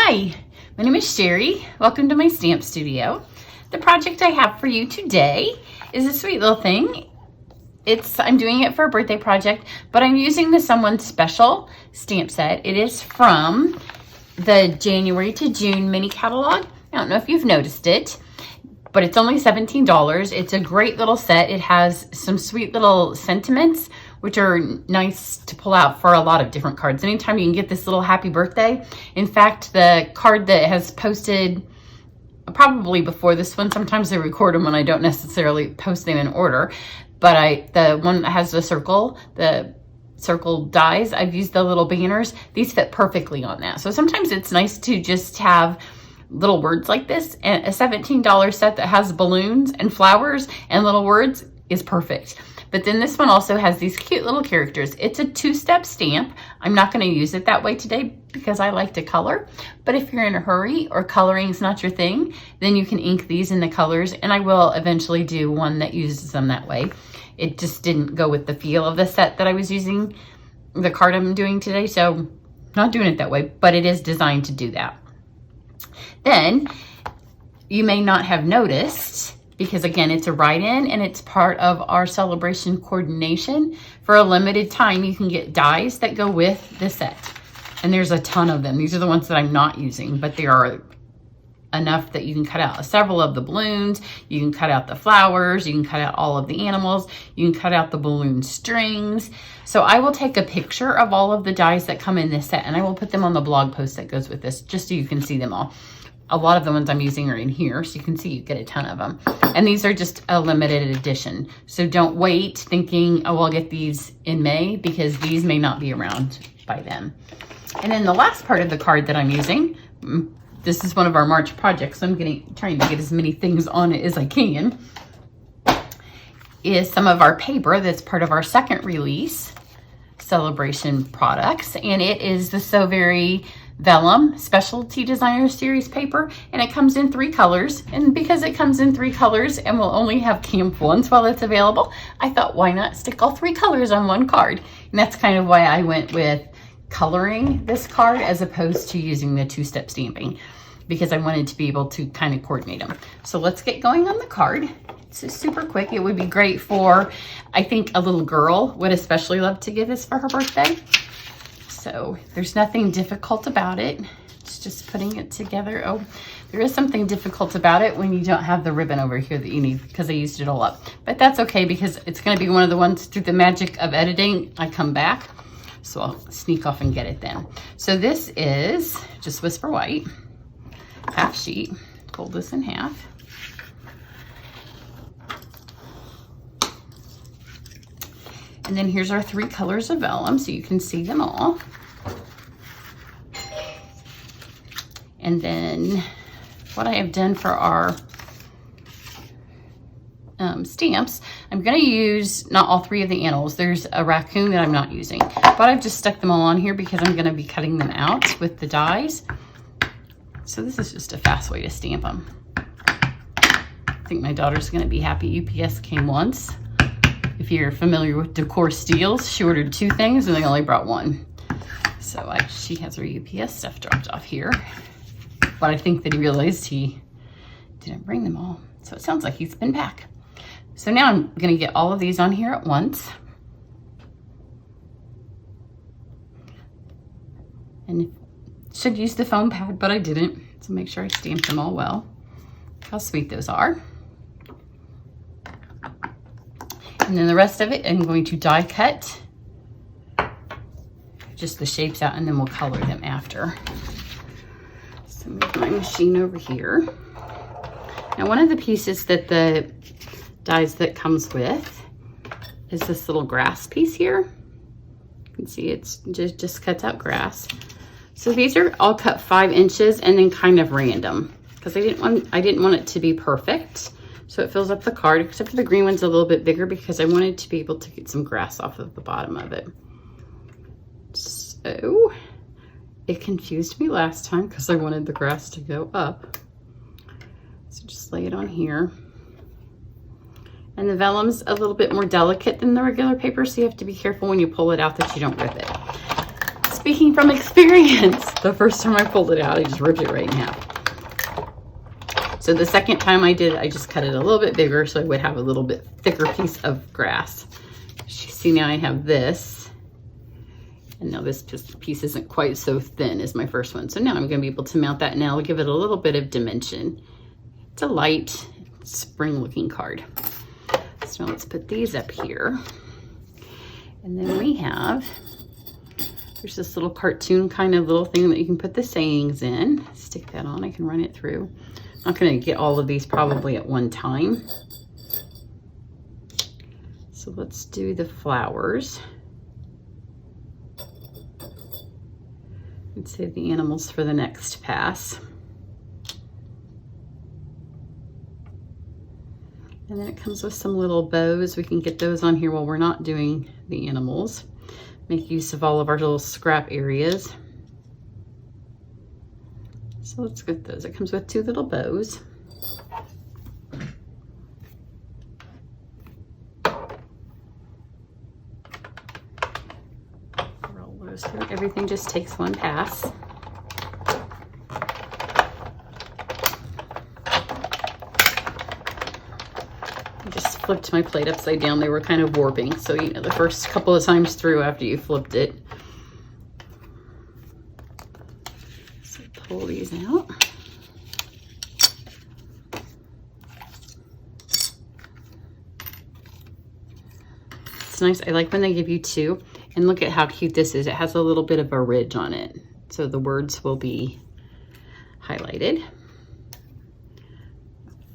Hi, my name is Cheri. Welcome to my stamp studio. The project I have for you today is a sweet little thing. I'm doing it for a birthday project, but I'm using the Someone Special stamp set. It is from the January to June mini catalog. I don't know if you've noticed it, but it's only $17. It's a great little set. It has some sweet little sentiments, which are nice to pull out for a lot of different cards. Anytime you can get this little happy birthday. In fact, the card that has posted probably before this one, sometimes I record them when I don't necessarily post them in order, but the one that has the circle dies, I've used the little banners. These fit perfectly on that. So sometimes it's nice to just have little words like this, and a $17 set that has balloons and flowers and little words is perfect. But then this one also has these cute little characters. It's a two-step stamp. I'm not going to use it that way today because I like to color. But if you're in a hurry or coloring is not your thing, then you can ink these in the colors, and I will eventually do one that uses them that way. It just didn't go with the feel of the set that I was using, the card I'm doing today, so not doing it that way, but it is designed to do that. Then you may not have noticed, because again, it's a write-in and it's part of our celebration coordination. For a limited time, you can get dies that go with the set. And there's a ton of them. These are the ones that I'm not using, but there are enough that you can cut out several of the balloons. You can cut out the flowers. You can cut out all of the animals. You can cut out the balloon strings. So I will take a picture of all of the dies that come in this set, and I will put them on the blog post that goes with this, just so you can see them all. A lot of the ones I'm using are in here, so you can see you get a ton of them. And these are just a limited edition. So don't wait thinking, oh, I'll get these in May, because these may not be around by then. And then the last part of the card that I'm using, this is one of our March projects, so I'm trying to get as many things on it as I can, is some of our paper that's part of our second release celebration products. And it is the So Very Vellum Specialty Designer Series paper, and it comes in 3 colors. And because it comes in 3 colors and will only have camp ones while it's available, I thought, why not stick all 3 colors on one card? And that's kind of why I went with coloring this card as opposed to using the two-step stamping, because I wanted to be able to kind of coordinate them. So let's get going on the card. It's just super quick. It would be great for, I think a little girl would especially love to get this for her birthday. So there's nothing difficult about it. It's just putting it together. Oh, there is something difficult about it when you don't have the ribbon over here that you need, because I used it all up. But that's okay, because it's going to be one of the ones through the magic of editing I come back. So I'll sneak off and get it then. So this is just Whisper White, half sheet. Fold this in half. And then here's our 3 colors of vellum, so you can see them all. And then what I have done for our stamps, I'm going to use not all 3 of the animals. There's a raccoon that I'm not using, but I've just stuck them all on here because I'm going to be cutting them out with the dies. So this is just a fast way to stamp them. I think my daughter's going to be happy. UPS came once. If you're familiar with Decor Steals, she ordered 2 things and they only brought 1. So she has her UPS stuff dropped off here. But I think that he realized he didn't bring them all. So it sounds like he's been back. So now I'm going to get all of these on here at once. And should use the foam pad, but I didn't. So make sure I stamp them all well. How sweet those are. And then the rest of it, I'm going to die cut just the shapes out, and then we'll color them after. So move my machine over here. Now, one of the pieces that the dies that comes with is this little grass piece here. You can see it's just cuts out grass. So these are all cut 5 inches and then kind of random, because I didn't want it to be perfect. So it fills up the card, except for the green one's a little bit bigger because I wanted to be able to get some grass off of the bottom of it. So it confused me last time because I wanted the grass to go up. So just lay it on here. And the vellum's a little bit more delicate than the regular paper, so you have to be careful when you pull it out that you don't rip it. speaking from experience, the first time I pulled it out, I just ripped it right in half. So the second time I did, I just cut it a little bit bigger so I would have a little bit thicker piece of grass. See, now I have this, and now this piece isn't quite so thin as my first one. So now I'm gonna be able to mount that, and I'll give it a little bit of dimension. It's a light spring looking card. So let's put these up here. And then we have, there's this little cartoon kind of little thing that you can put the sayings in. Stick that on, I can run it through. I'm not gonna get all of these probably at one time. So let's do the flowers. Let's save the animals for the next pass. And then it comes with some little bows. We can get those on here while we're not doing the animals. Make use of all of our little scrap areas. So let's get those. It comes with 2 little bows. Roll those through. Everything just takes one pass. I just flipped my plate upside down. They were kind of warping. So, you know, the first couple of times through after you flipped it. So pull these out. It's nice. I like when they give you 2. And look at how cute this is. It has a little bit of a ridge on it. So the words will be highlighted.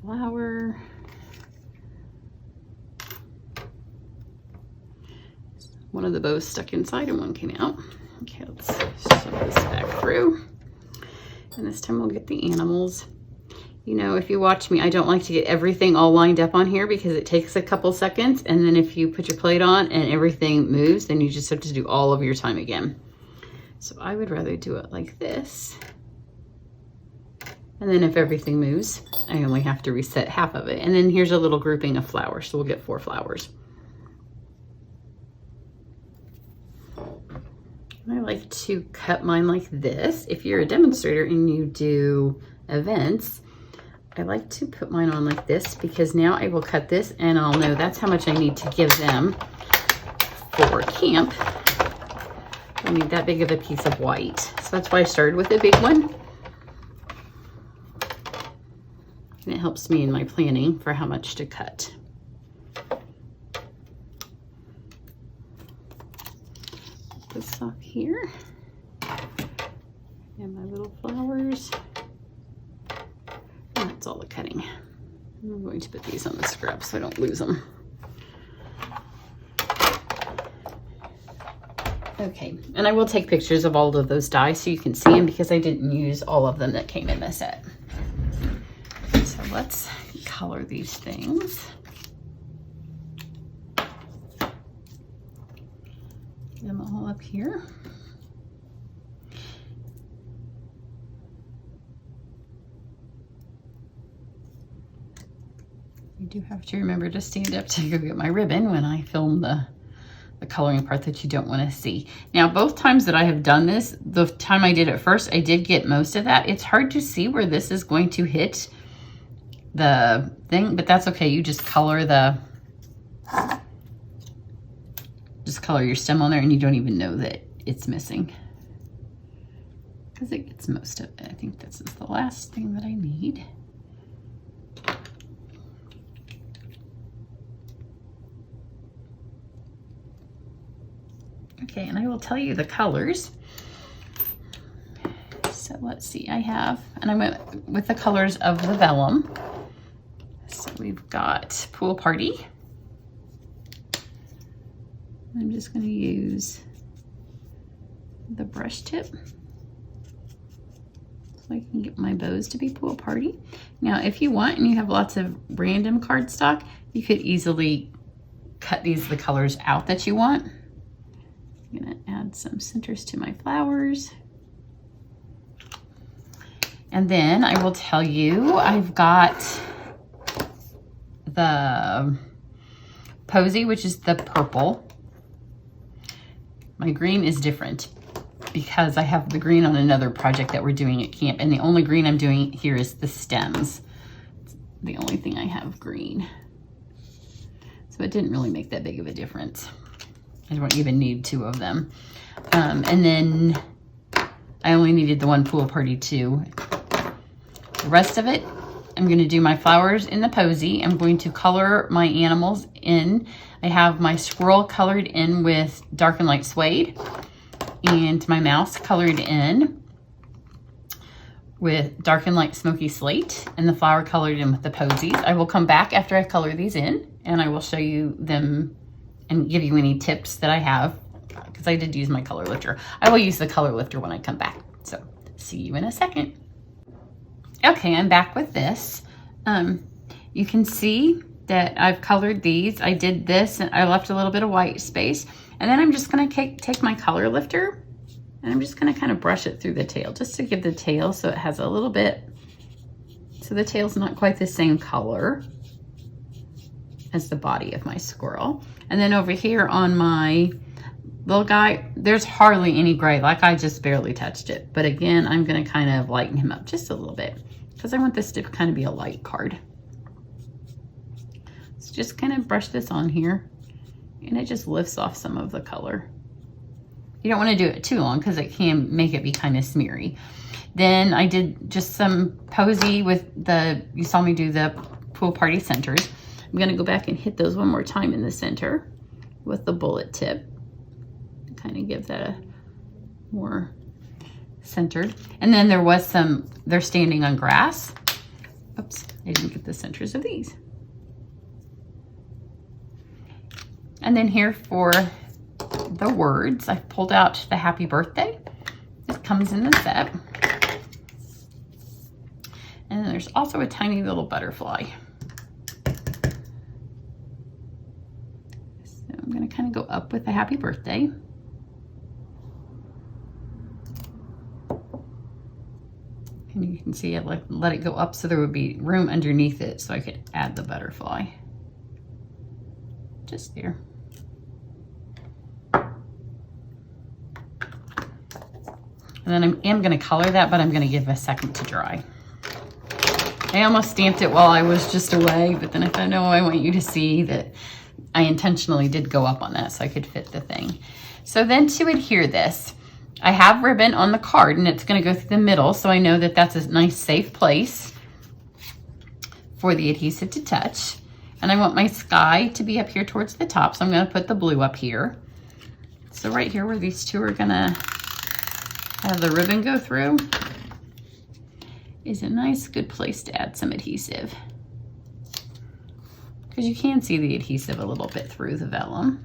Flower. One of the bows stuck inside and one came out. Okay, let's shove this back through. And this time we'll get the animals. You know, if you watch me, I don't like to get everything all lined up on here because it takes a couple seconds. And then if you put your plate on and everything moves, then you just have to do all of your time again. So I would rather do it like this. And then if everything moves, I only have to reset half of it. And then here's a little grouping of flowers. So we'll get 4 flowers. I like to cut mine like this. If you're a demonstrator and you do events, I like to put mine on like this because now I will cut this and I'll know that's how much I need to give them for camp. I need that big of a piece of white. So that's why I started with a big one. And it helps me in my planning for how much to cut. Put this off here. And my little flowers. And that's all the cutting. I'm going to put these on the scrap so I don't lose them. Okay, and I will take pictures of all of those dies so you can see them because I didn't use all of them that came in the set. So let's color these things. Get them all up here. I do have to remember to stand up to go get my ribbon when I film the coloring part that you don't want to see. Now, both times that I have done this, the time I did it first, I did get most of that. It's hard to see where this is going to hit the thing, but that's okay. You just color your stem on there and you don't even know that it's missing because it gets most of it. I think this is the last thing that I need. Okay, and I will tell you the colors. So let's see, I have, and I went with the colors of the vellum. So we've got Pool Party. I'm just going to use the brush tip so I can get my bows to be Pool Party. Now, if you want and you have lots of random cardstock, you could easily cut the colors out that you want. I'm gonna add some centers to my flowers. And then I will tell you, I've got the Posy, which is the purple. My green is different. because I have the green on another project that we're doing at camp, and the only green I'm doing here is the stems. It's the only thing I have green. So it didn't really make that big of a difference. I don't even need 2 of them. And then I only needed the 1 pool party too. The rest of it, I'm going to do my flowers in the posy. I'm going to color my animals in. I have my squirrel colored in with dark and light suede, and my mouse colored in with dark and light smoky slate, and the flower colored in with the posies. I will come back after I color these in, and I will show you them and give you any tips that I have, because I did use my color lifter. I will use the color lifter when I come back. So see you in a second. Okay, I'm back with this. You can see that I've colored these. I did this and I left a little bit of white space. And then I'm just gonna take my color lifter and I'm just gonna kind of brush it through the tail just to give the tail so it has a little bit, so the tail's not quite the same color as the body of my squirrel. And then over here on my little guy, there's hardly any gray, like I just barely touched it. But again, I'm gonna kind of lighten him up just a little bit because I want this to kind of be a light card. So just kind of brush this on here and it just lifts off some of the color. You don't want to do it too long because it can make it be kind of smeary. Then I did just some posy with the, you saw me do the pool party centers. I'm gonna go back and hit those one more time in the center with the bullet tip. Kind of give that a more centered. And then there was some, they're standing on grass. Oops, I didn't get the centers of these. And then here for the words, I pulled out the happy birthday. It comes in the set. And then there's also a tiny little butterfly. So I'm gonna kind of go up with the happy birthday. And you can see it, like, let it go up so there would be room underneath it so I could add the butterfly. Just there. And then I am going to color that, but I'm going to give it a second to dry. I almost stamped it while I was just away, but then I thought, no, I want you to see that I intentionally did go up on that so I could fit the thing. So then to adhere this, I have ribbon on the card and it's going to go through the middle, so I know that that's a nice safe place for the adhesive to touch. And I want my sky to be up here towards the top, so I'm going to put the blue up here. So right here where these two are going to have the ribbon go through is a nice good place to add some adhesive, because you can see the adhesive a little bit through the vellum.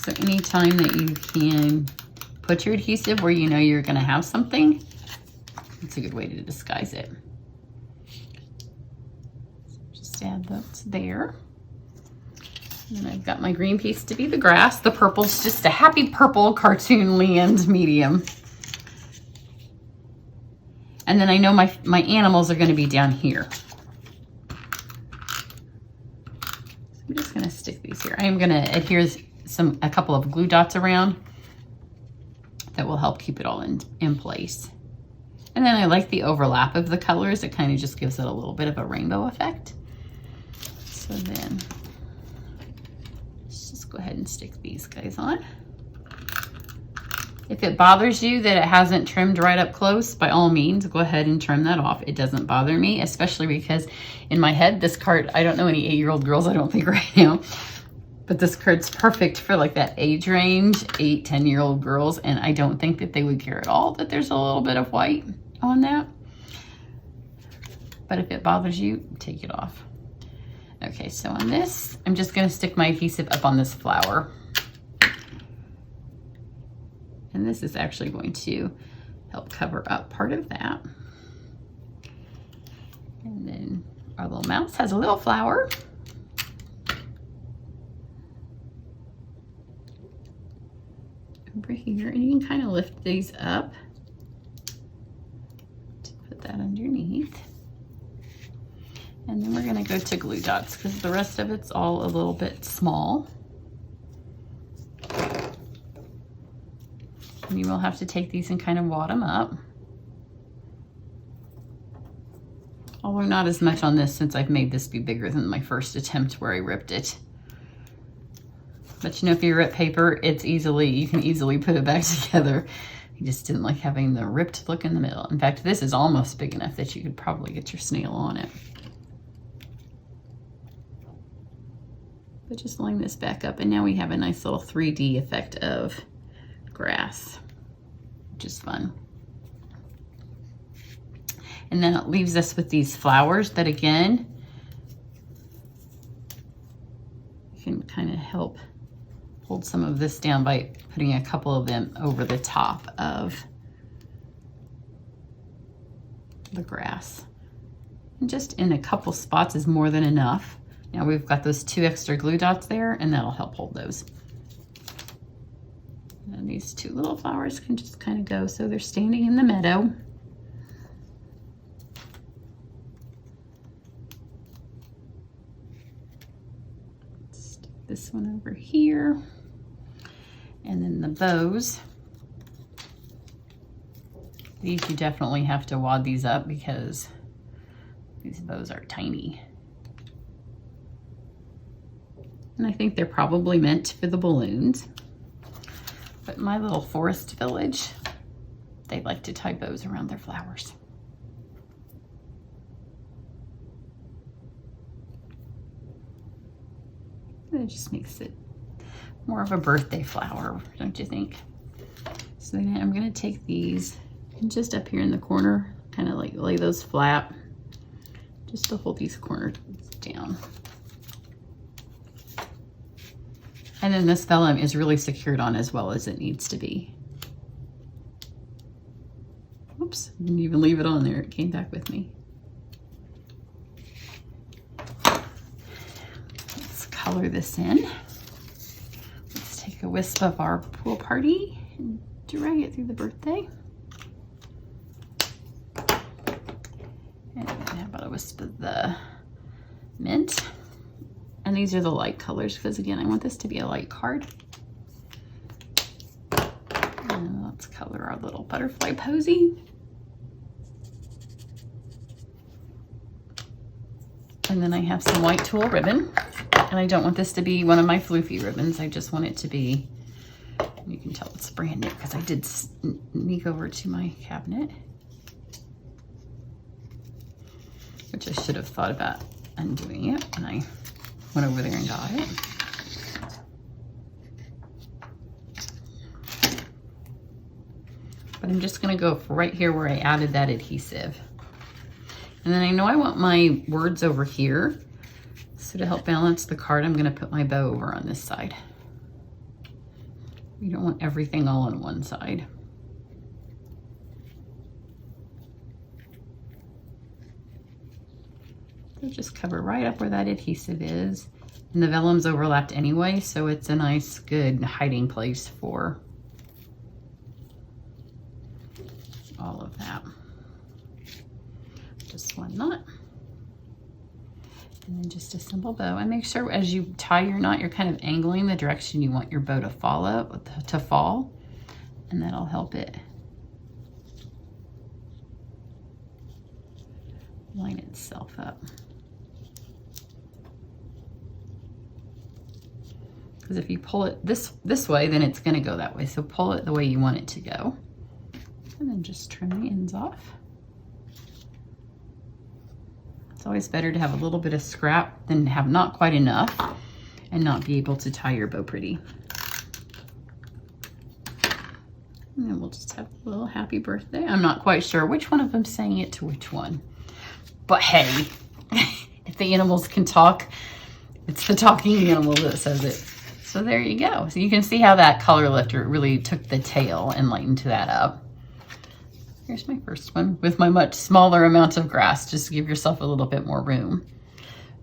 So anytime that you can put your adhesive where you know you're going to have something, it's a good way to disguise it. Just add those there. And I've got my green piece to be the grass. The purple's just a happy purple cartoon land medium. And then I know my animals are going to be down here. So I'm just going to stick these here. I am going to adhere a couple of glue dots around that will help keep it all in place. And then I like the overlap of the colors. It kind of just gives it a little bit of a rainbow effect. So then let's just go ahead and stick these guys on. If it bothers you that it hasn't trimmed right up close, by all means, go ahead and trim that off. It doesn't bother me, especially because in my head, this card, I don't know any 8-year-old girls, I don't think right now, but this card's perfect for like that age range, 8, 10-year-old girls, and I don't think that they would care at all that there's a little bit of white on that. But if it bothers you, take it off. Okay, so on this, I'm just gonna stick my adhesive up on this flower. And this is actually going to help cover up part of that. And then our little mouse has a little flower. Over here, and you can kind of lift these up to put that underneath. And then we're gonna go to glue dots because the rest of it's all a little bit small. And you will have to take these and kind of wad them up. Although not as much on this since I've made this be bigger than my first attempt where I ripped it. But you know, if you rip paper, you can easily put it back together. I just didn't like having the ripped look in the middle. In fact, this is almost big enough that you could probably get your snail on it. But just line this back up, and now we have a nice little 3D effect of grass, which is fun. And then it leaves us with these flowers that, again, you can kind of help hold some of this down by putting a couple of them over the top of the grass. And just in a couple spots is more than enough. Now we've got those 2 extra glue dots there, and that'll help hold those. And these 2 little flowers can just kind of go so they're standing in the meadow. Stick this one over here. And then the bows. These you definitely have to wad these up because these bows are tiny. And I think they're probably meant for the balloons. But my little forest village, they like to tie bows around their flowers. It just makes it more of a birthday flower, don't you think? So then I'm gonna take these and just up here in the corner, kind of like lay those flat, just to hold these corners down. And then this vellum is really secured on as well as it needs to be. Oops, I didn't even leave it on there. It came back with me. Let's color this in. Let's take a wisp of our pool party and drag it through the birthday. And how about a wisp of the mint? And these are the light colors because, again, I want this to be a light card. And let's color our little butterfly posy. And then I have some white tulle ribbon. And I don't want this to be one of my floofy ribbons. I just want it to be, you can tell it's brand new because I did sneak over to my cabinet, which I should have thought about undoing it when I went over there and got it. But I'm just gonna go for right here where I added that adhesive. And then I know I want my words over here. So to help balance the card, I'm gonna put my bow over on this side. You don't want everything all on one side. So just cover right up where that adhesive is. And the vellum's overlapped anyway, so it's a nice, good hiding place for all of that. Just one knot. And then just a simple bow. And make sure as you tie your knot, you're kind of angling the direction you want your bow to fall, and that'll help it line itself up. Because if you pull it this way, then it's going to go that way. So pull it the way you want it to go. And then just trim the ends off. It's always better to have a little bit of scrap than have not quite enough and not be able to tie your bow pretty. And then we'll just have a little happy birthday. I'm not quite sure which one of them saying it to which one. But hey, if the animals can talk, it's the talking animal that says it. So there you go. So you can see how that color lifter really took the tail and lightened that up. Here's my first one with my much smaller amount of grass, just to give yourself a little bit more room.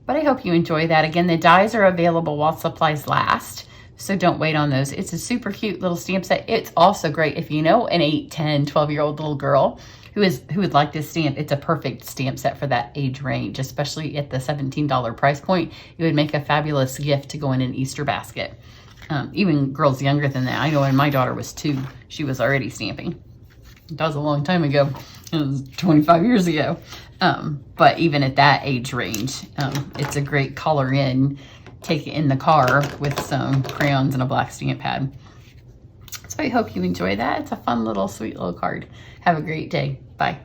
But I hope you enjoy that. Again, the dies are available while supplies last, so don't wait on those. It's a super cute little stamp set. It's also great if you know an 8, 10, 12-year-old little girl who would like this stamp. It's a perfect stamp set for that age range, especially at the $17 price point. It would make a fabulous gift to go in an Easter basket. Even girls younger than that. I know when my daughter was 2, she was already stamping. That was a long time ago. It was 25 years ago. But even at that age range, it's a great color in. Take it in the car with some crayons and a black stamp pad. So I hope you enjoy that. It's a fun little, sweet little card. Have a great day. Bye.